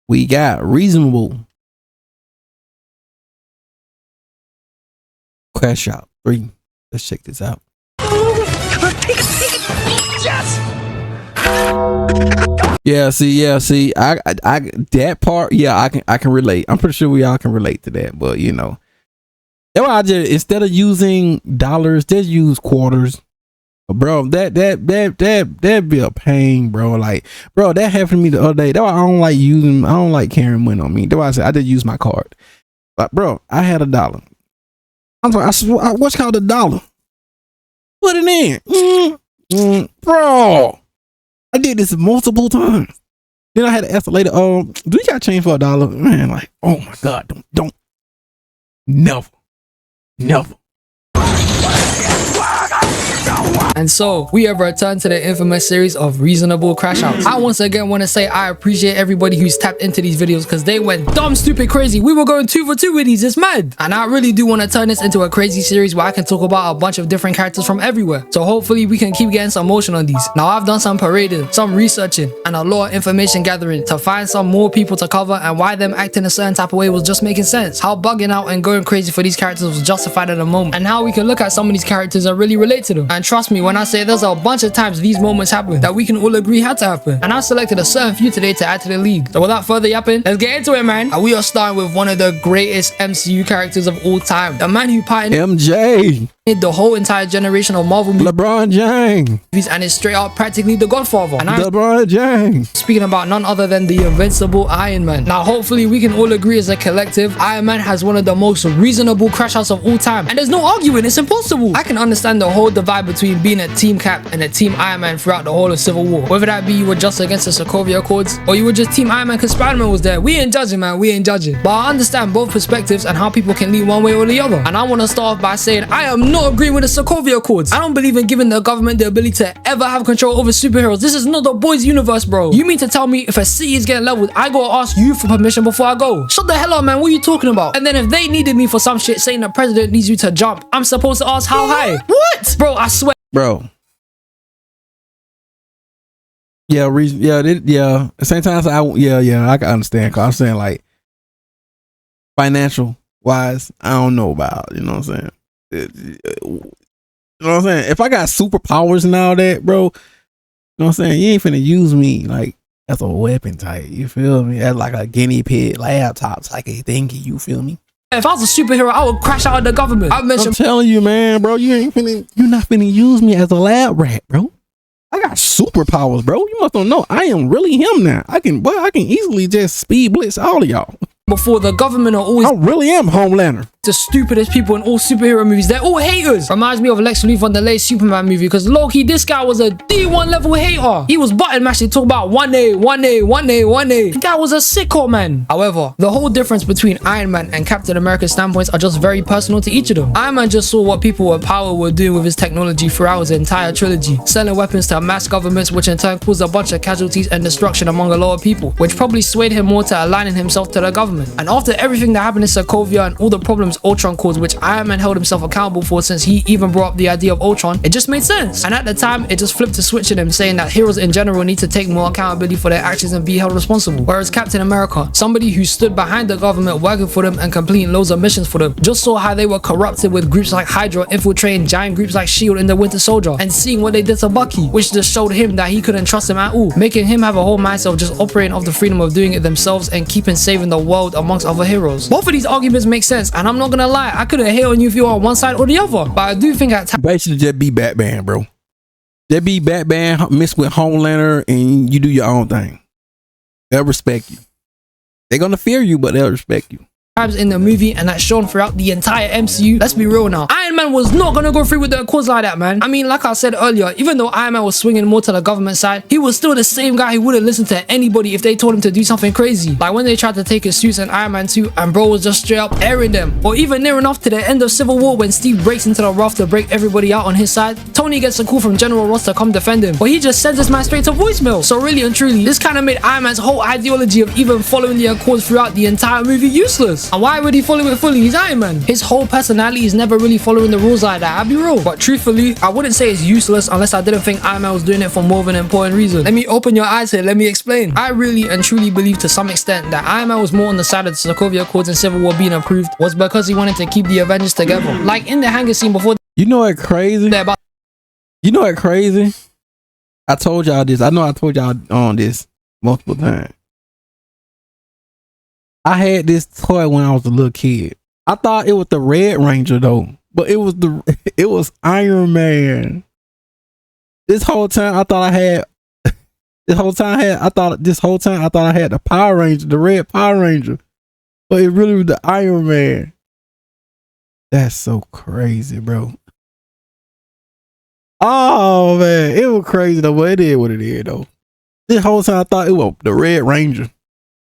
we got reasonable. Crashouts 3. Let's check this out. Yeah, see, I that part, yeah, I can relate. I'm pretty sure we all can relate to that, but you know, that's why I just, instead of using dollars, just use quarters. Bro, that'd be a pain, bro. Like, bro, that happened to me the other day. That's why I don't like carrying money on me. That's why I said I just use my card. But bro, I had $1. I'm like, what's called $1? Put it in. Bro. I did this multiple times. Then I had to ask the lady, do you got change for $1? Man, like, oh my God, don't. Never. And so, we have returned to the infamous series of reasonable crash outs. I once again want to say I appreciate everybody who's tapped into these videos because they went dumb, stupid, crazy. We were going 2 for 2 with these, it's mad. And I really do want to turn this into a crazy series where I can talk about a bunch of different characters from everywhere. So hopefully we can keep getting some motion on these. Now I've done some parading, some researching, and a lot of information gathering to find some more people to cover and why them acting a certain type of way was just making sense. How bugging out and going crazy for these characters was justified at the moment. And how we can look at some of these characters and really relate to them. And trust me when I say there's a bunch of times these moments happen that we can all agree had to happen. And I selected a certain few today to add to the league. So without further yapping, let's get into it, man. And we are starting with one of the greatest MCU characters of all time. The man who pioneered MJ. The whole entire generation of Marvel movies. LeBron James. And is straight up practically the Godfather. And LeBron James. Speaking about none other than the invincible Iron Man. Now hopefully we can all agree as a collective, Iron Man has one of the most reasonable crash outs of all time. And there's no arguing, it's impossible. I can understand the whole divide between being a team Cap and a team Iron Man throughout the whole of Civil War. Whether that be you were just against the Sokovia Accords or you were just team Iron Man because Spider-Man was there. We ain't judging, man, we ain't judging. But I understand both perspectives and how people can lean one way or the other. And I want to start off by saying I am not agreeing with the Sokovia Accords. I don't believe in giving the government the ability to ever have control over superheroes. This is not the boys universe, bro. You mean to tell me if a city is getting leveled, I gotta ask you for permission before I go? Shut the hell up, man. What are you talking about? And then if they needed me for some shit saying the president needs you to jump, I'm supposed to ask how high? What? Bro, I swear. Bro. Yeah, yeah. At the same time, I can understand. Cause I'm saying like financial wise, I don't know about. You know what I'm saying? You know what I'm saying? If I got superpowers and all that, bro, you know what I'm saying? You ain't finna use me like as a weapon type. You feel me? As like a guinea pig laptop type of thingy. You feel me? If I was a superhero, I would crash out of the government. I'm telling you, man, bro, you're not finna use me as a lab rat, bro. I got superpowers, bro. You must don't know. I am really him now. I can easily just speed blitz all of y'all. Before the government are always... I really am Homelander. The stupidest people in all superhero movies. They're all haters. Reminds me of Lex Luthor on the late Superman movie because low-key, this guy was a D1 level hater. He was button mashing, talk about 1A. The guy was a sicko, man. However, the whole difference between Iron Man and Captain America's standpoints are just very personal to each of them. Iron Man just saw what people with power were doing with his technology throughout his entire trilogy, selling weapons to mass governments, which in turn caused a bunch of casualties and destruction among a lot of people, which probably swayed him more to aligning himself to the government. And after everything that happened in Sokovia and all the problems Ultron caused, which Iron Man held himself accountable for since he even brought up the idea of Ultron, it just made sense. And at the time, it just flipped a switch in him, saying that heroes in general need to take more accountability for their actions and be held responsible. Whereas Captain America, somebody who stood behind the government working for them and completing loads of missions for them, just saw how they were corrupted with groups like Hydra infiltrating giant groups like S.H.I.E.L.D. in the Winter Soldier, and seeing what they did to Bucky, which just showed him that he couldn't trust him at all, making him have a whole mindset of just operating off the freedom of doing it themselves and keeping saving the world amongst other heroes. Both of these arguments make sense, and I'm not gonna lie, I couldn't hate on you if you were on one side or the other, but I do think at times basically just be Batman, bro. Just be Batman mixed with Homelander and you do your own thing. They'll respect you. They're gonna fear you, but they'll respect you. In the movie, and that's shown throughout the entire MCU. Let's be real now. Iron Man was not gonna go through with the Accords like that, man. I mean, like I said earlier, even though Iron Man was swinging more to the government side, he was still the same guy who wouldn't listen to anybody if they told him to do something crazy. Like when they tried to take his suits in Iron Man 2 and bro was just straight up airing them. Or even near enough to the end of Civil War when Steve breaks into the raft to break everybody out on his side. Tony gets a call from General Ross to come defend him, but he just sends this man straight to voicemail. So really and truly, this kind of made Iron Man's whole ideology of even following the Accords throughout the entire movie useless. rules. And why would he follow it fully? He's Iron Man. His whole personality is never really following the rules like that. I'll be real. But truthfully, I wouldn't say it's useless unless I didn't think Iron Man was doing it for more of an important reason. Let me open your eyes here. Let me explain. I really and truly believe to some extent that Iron Man was more on the side of the Sokovia Accords and Civil War being approved was because he wanted to keep the Avengers together. Like in the hangar scene before. You know what crazy? You know what crazy? I told y'all this. I know I told y'all on this multiple times. I had this toy when I was a little kid. I thought it was the Red Ranger though, but it was Iron Man. This whole time I thought I had the Power Ranger, the Red Power Ranger, but it really was the Iron Man. That's so crazy, bro. Oh man, it was crazy though, but it is what it is though. This whole time I thought it was the Red Ranger.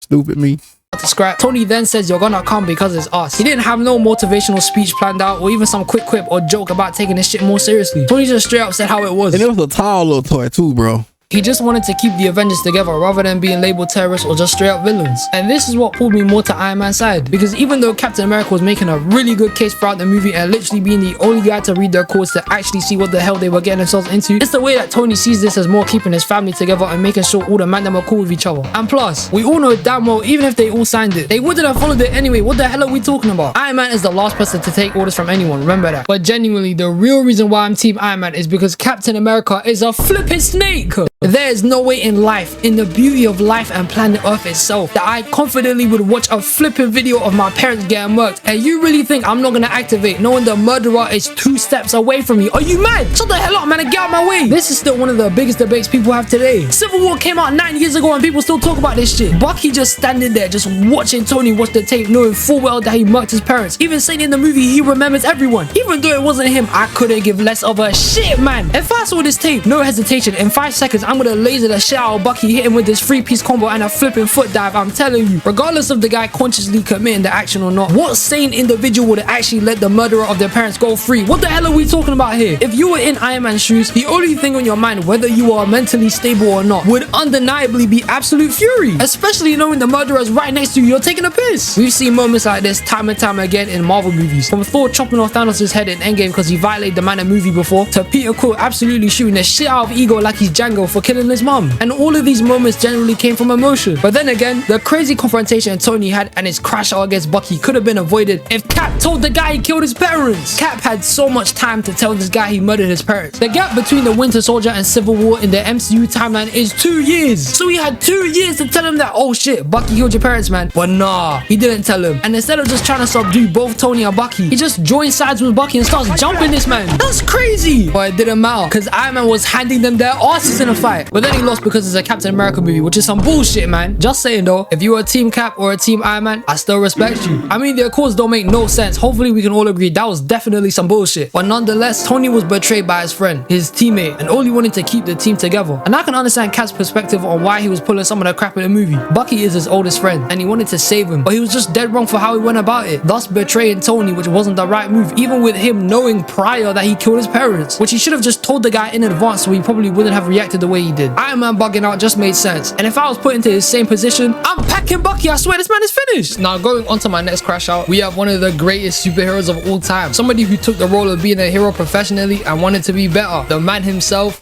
Stupid me. To scrap. Tony then says you're gonna come because it's us. He didn't have no motivational speech planned out or even some quick quip or joke about taking this shit more seriously. Tony just straight up said how it was. And it was a tall little toy too, bro. He just wanted to keep the Avengers together rather than being labeled terrorists or just straight up villains. And this is what pulled me more to Iron Man's side. Because even though Captain America was making a really good case throughout the movie and literally being the only guy to read their codes to actually see what the hell they were getting themselves into, it's the way that Tony sees this as more keeping his family together and making sure all the man them are cool with each other. And plus, we all know damn well even if they all signed it, they wouldn't have followed it anyway. What the hell are we talking about? Iron Man is the last person to take orders from anyone, remember that. But genuinely, the real reason why I'm Team Iron Man is because Captain America is a flipping snake. There is no way in life, in the beauty of life and planet Earth itself, that I confidently would watch a flipping video of my parents getting murked. And you really think I'm not gonna activate knowing the murderer is 2 steps away from me? Are you mad? Shut the hell up, man, and get out my way. This is still one of the biggest debates people have today. Civil War came out 9 years ago and people still talk about this shit. Bucky just standing there, just watching Tony watch the tape, knowing full well that he murked his parents. Even saying in the movie he remembers everyone. Even though it wasn't him, I couldn't give less of a shit, man. If I saw this tape, no hesitation, in 5 seconds, I'm gonna laser the shit out of Bucky, hit him with this 3-piece combo and a flipping foot dive. I'm telling you, regardless of the guy consciously committing the action or not, what sane individual would actually let the murderer of their parents go free? What the hell are we talking about here? If you were in Iron Man's shoes, the only thing on your mind, whether you are mentally stable or not, would undeniably be absolute fury. Especially knowing the murderer's right next to you, you're taking a piss. We've seen moments like this time and time again in Marvel movies. From Thor chopping off Thanos' head in Endgame because he violated the man in movie before, to Peter Quill absolutely shooting the shit out of Ego like he's Django for killing his mum. And all of these moments generally came from emotion. But then again, the crazy confrontation Tony had and his crash out against Bucky could have been avoided if Cap told the guy he killed his parents. Cap had so much time to tell this guy he murdered his parents. The gap between the Winter Soldier and Civil War in the MCU timeline is 2 years. So he had 2 years to tell him that, oh shit, Bucky killed your parents, man. But nah, he didn't tell him. And instead of just trying to subdue both Tony and Bucky, he just joins sides with Bucky and starts jumping this man. That's crazy. But it didn't matter because Iron Man was handing them their asses in a fight. But then he lost because it's a Captain America movie, which is some bullshit, man. Just saying though, if you were a Team Cap or a Team Iron Man, I still respect you. I mean, the Accords don't make no sense. Hopefully we can all agree that was definitely some bullshit. But nonetheless, Tony was betrayed by his friend, his teammate, and only wanted to keep the team together. And I can understand Cap's perspective on why he was pulling some of the crap in the movie. Bucky is his oldest friend, and he wanted to save him, but he was just dead wrong for how he went about it, thus betraying Tony, which wasn't the right move, even with him knowing prior that he killed his parents, which he should have just told the guy in advance so he probably wouldn't have reacted the way he did. Iron Man bugging out just made sense, and if I was put into his same position, I'm packing Bucky. I swear this man is finished. Now going on to my next crash out, we have one of the greatest superheroes of all time, somebody who took the role of being a hero professionally and wanted to be better, the man himself.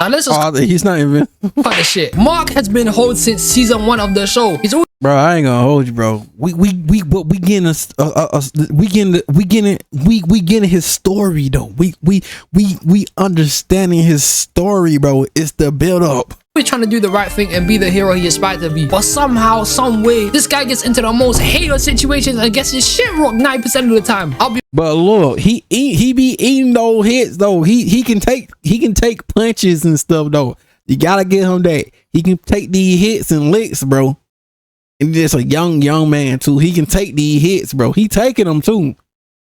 Now let's just he's not even cut the shit. Mark has been hold since season 1 of the show. He's always, bro, I ain't gonna hold you, bro. We getting his story though. We understanding his story, bro. It's the build up. trying to do the right thing and be the hero he aspired to be. But somehow, some way, this guy gets into the most hater situations and gets his shit rocked 9% of the time. But look, he be eating those hits though. He can take punches and stuff though. You gotta get him that. He can take these hits and licks, bro. And just a young man too. He can take these hits, bro. He taking them too.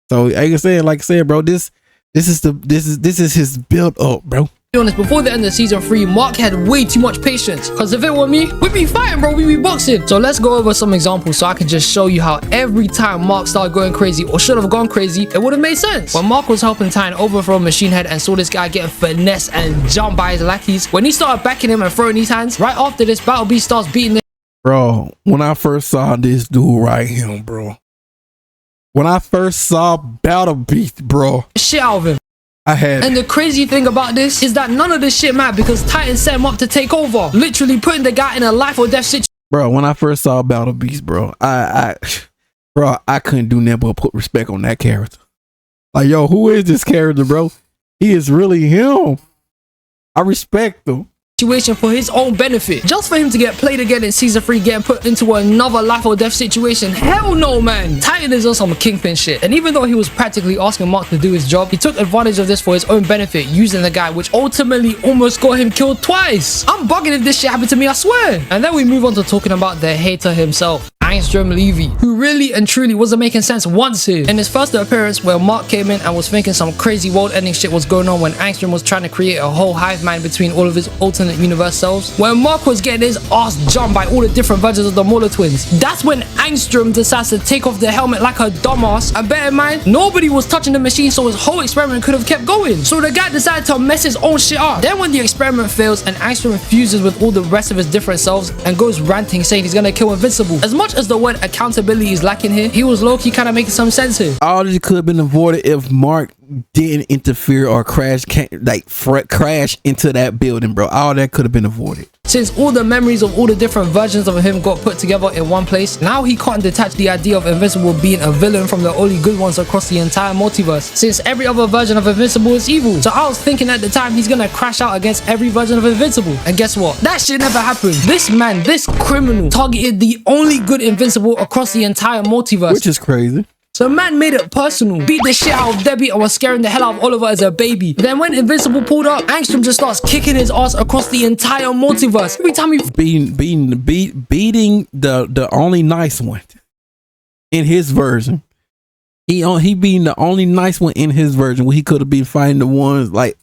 So like I said, bro, this is his build up, bro. be honest, before the end of season 3, Mark had way too much patience. Because if it were me, we'd be fighting, bro. We'd be boxing. So let's go over some examples so I can just show you how every time Mark started going crazy or should have gone crazy, it would have made sense. When Mark was helping Titan overthrow Machine Head and saw this guy getting finessed and jumped by his lackeys, when he started backing him and throwing his hands, right after this, Battle Beast starts beating him. Bro, when I first saw this dude right here, bro. When I first saw Battle Beast, bro. Shit out of him. And the crazy thing about this is that none of this shit mattered because Titan set him up to take over, literally putting the guy in a life or death situation. Bro, when I first saw Battle Beast, bro, I couldn't do nothing but put respect on that character. Like, yo, who is this character, bro? He is really him. I respect him. For his own benefit, just for him to get played again in season 3, getting put into another life or death situation. Hell no, man. Titan is on some kingpin shit, and even though he was practically asking Mark to do his job, he took advantage of this for his own benefit, using the guy, which ultimately almost got him killed twice. I'm bugging if this shit happened to me, I swear. And then we move on to talking about the hater himself, Angstrom Levy, who really and truly wasn't making sense once here. In his first appearance, where Mark came in and was thinking some crazy world-ending shit was going on when Angstrom was trying to create a whole hive mind between all of his alternate universe selves, when Mark was getting his ass jumped by all the different versions of the Mauler twins, that's when Angstrom decides to take off the helmet like a dumbass. And bear in mind, nobody was touching the machine, so his whole experiment could have kept going. So the guy decided to mess his own shit up. Then when the experiment fails and Angstrom fuses with all the rest of his different selves and goes ranting saying he's gonna kill Invincible, as much as the word accountability is lacking here, he was low-key kind of making some sense here. All this could have been avoided if Mark didn't interfere or crash into that building, bro. All that could have been avoided. Since all the memories of all the different versions of him got put together in one place, now he can't detach the idea of Invincible being a villain from the only good ones across the entire multiverse, since every other version of Invincible is evil. So I was thinking at the time he's gonna crash out against every version of Invincible. And guess what? That shit never happened. This man, this criminal, targeted the only good Invincible across the entire multiverse. Which is crazy. So man made it personal, beat the shit out of Debbie and was scaring the hell out of Oliver as a baby. Then when Invincible pulled up, Angstrom just starts kicking his ass across the entire multiverse. Every time he beating the only nice one in his version. He being the only nice one in his version, where he could have been fighting the ones like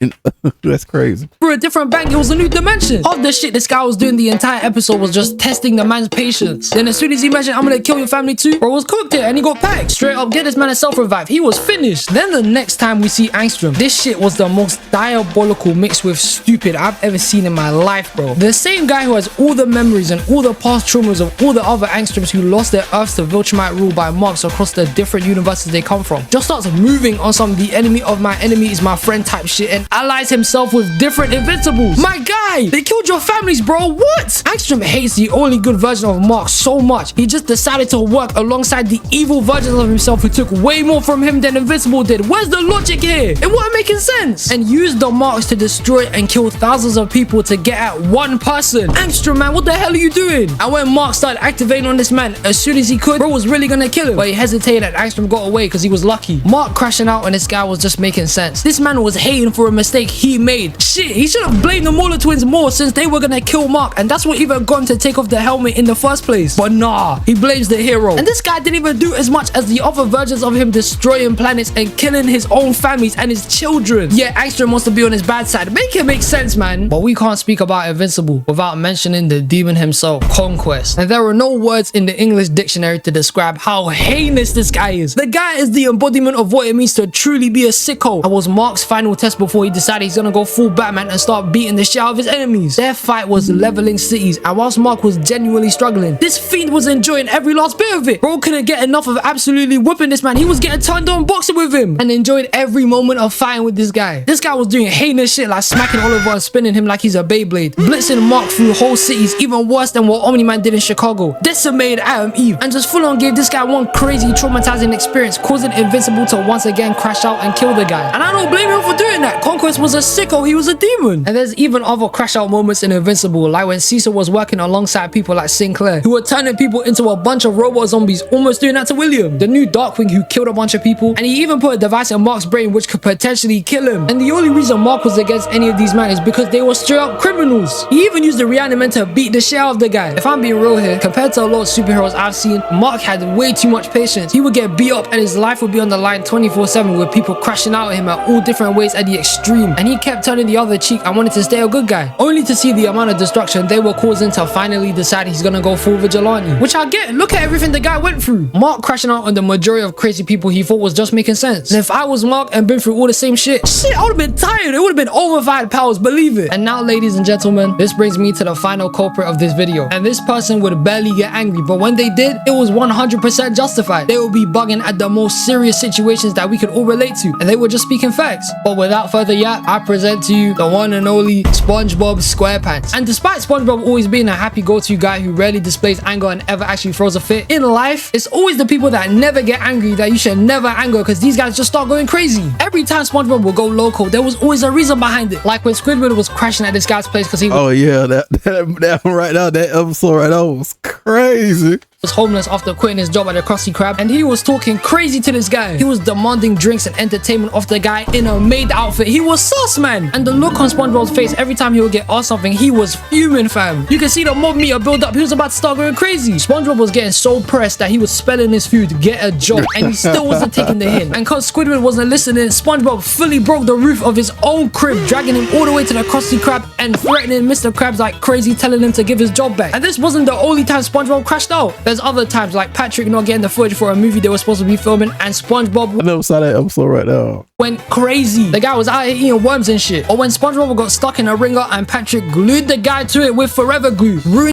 that's crazy. For a different bank, it was a new dimension. Half the shit this guy was doing the entire episode was just testing the man's patience. Then as soon as he mentioned, I'm gonna kill your family too, bro was cooked it and he got packed. Straight up, get this man a self-revive. He was finished. Then the next time we see Angstrom, this shit was the most diabolical mixed with stupid I've ever seen in my life, bro. The same guy who has all the memories and all the past traumas of all the other Angstroms who lost their Earths to Viltrumite rule by Marks across the different universes they come from, just starts moving on some the enemy of my enemy is my friend type shit and allies himself with different Invincibles. My guy, they killed your families, bro. What? Angstrom hates the only good version of Mark so much, he just decided to work alongside the evil versions of himself who took way more from him than Invincible did. Where's the logic here? It wasn't making sense. And used the Marks to destroy and kill thousands of people to get at one person. Angstrom, man, what the hell are you doing? And when Mark started activating on this man as soon as he could, bro was really gonna kill him, but he hesitated and Angstrom got away because he was lucky. Mark crashing out and this guy was just making sense. This man was hating for a mistake he made. Shit, he should have blamed the Mauler twins more since they were gonna kill Mark, and that's what even got him to take off the helmet in the first place. But nah, he blames the hero. And this guy didn't even do as much as the other versions of him destroying planets and killing his own families and his children. Yeah, Angstrom wants to be on his bad side. Make it make sense, man. But we can't speak about Invincible without mentioning the demon himself, Conquest. And there are no words in the English dictionary to describe how heinous this guy is. The guy is the embodiment of what it means to truly be a sicko, and was Mark's final test before he decided he's gonna go full Batman and start beating the shit out of his enemies. Their fight was leveling cities, and whilst Mark was genuinely struggling, this fiend was enjoying every last bit of it. Bro couldn't get enough of absolutely whooping this man. He was getting turned on boxing with him and enjoyed every moment of fighting with this guy. This guy was doing heinous shit like smacking Oliver and spinning him like he's a Beyblade, blitzing Mark through whole cities even worse than what Omni-Man did in Chicago, decimated Adam Eve, and just full on gave this guy one crazy traumatizing experience, causing Invincible to once again crash out and kill the guy. And I don't blame him for doing that. Conquest was a sicko, he was a demon. And there's even other crash out moments in Invincible, like when Caesar was working alongside people like Sinclair, who were turning people into a bunch of robot zombies, almost doing that to William, the new Darkwing who killed a bunch of people, and he even put a device in Mark's brain which could potentially kill him. And the only reason Mark was against any of these men is because they were straight up criminals. He even used the reanimate to beat the shit out of the guy. If I'm being real here, compared to a lot of superheroes I've seen, Mark had way too much patience. He would get beat up and his life would be on the line 24/7 with people crashing out at him at all different ways at the extreme, and he kept turning the other cheek and wanted to stay a good guy, only to see the amount of destruction they were causing to finally decide he's gonna go full vigilante. Which I get, look at everything the guy went through. Mark crashing out on the majority of crazy people he thought was just making sense. And if I was Mark and been through all the same shit, I would have been tired. It would have been over 5 powers, believe it. And now, ladies and gentlemen, this brings me to the final culprit of this video. And this person would barely get angry, but when they did, it was 100% justified. They would be bugging at the most serious situations that we could all relate to, and they were just speaking facts. But without further yap, I present to you the one and only SpongeBob SquarePants. And despite SpongeBob always being a happy go-to guy who rarely displays anger and ever actually throws a fit, in life, it's always the people that never get angry that you should never anger, because these guys just start going crazy. Every time SpongeBob would go local, there was always a reason behind it. Like when Squidward was crashing at this guy's place because he was... Oh yeah, that one right now, that episode right now was crazy. Was homeless after quitting his job at the Krusty Krab, and he was talking crazy to this guy. He was demanding drinks and entertainment off the guy in a maid outfit. He was sus, man. And the look on SpongeBob's face every time he would get asked something, he was fuming, fam. You can see the mob meter build up. He was about to start going crazy. SpongeBob was getting so pressed that he was spelling his food, get a job, and he still wasn't taking the hint. And cause Squidward wasn't listening, SpongeBob fully broke the roof of his own crib, dragging him all the way to the Krusty Krab and threatening Mr. Krabs like crazy, telling him to give his job back. And this wasn't the only time SpongeBob crashed out. There's other times, like Patrick not getting the footage for a movie they were supposed to be filming, and SpongeBob... I never saw that episode right now. Went crazy. The guy was out here eating worms and shit. Or when SpongeBob got stuck in a ringer and Patrick glued the guy to it with Forever Glue, ruining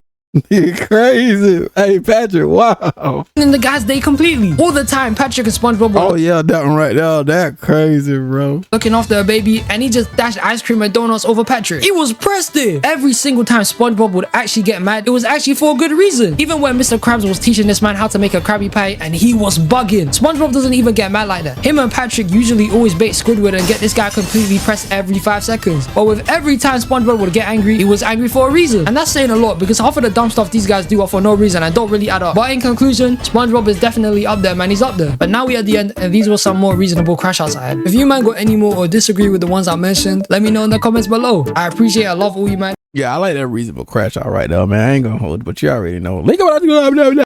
You're crazy. Hey, Patrick, wow. the guy's day completely. All the time, Patrick and SpongeBob were... Oh, yeah, that one right there. That crazy, bro. Looking after a baby, and he just dashed ice cream and donuts over Patrick. He was pressed there. Every single time SpongeBob would actually get mad, it was actually for a good reason. Even when Mr. Krabs was teaching this man how to make a Krabby Patty, and he was bugging. SpongeBob doesn't even get mad like that. Him and Patrick usually always bait Squidward and get this guy completely pressed every 5 seconds. But with every time SpongeBob would get angry, he was angry for a reason. And that's saying a lot, because half of the dumb stuff these guys do are for no reason and don't really add up. But in conclusion, SpongeBob is definitely up there, man. He's up there. But now we're at the end, and these were some more reasonable crash outs I had. If you man got any more or disagree with the ones I mentioned, let me know in the comments below. I appreciate it. I love all you man. Yeah, I like that reasonable crash out right there, man. I ain't gonna hold it, but you already know. Link up.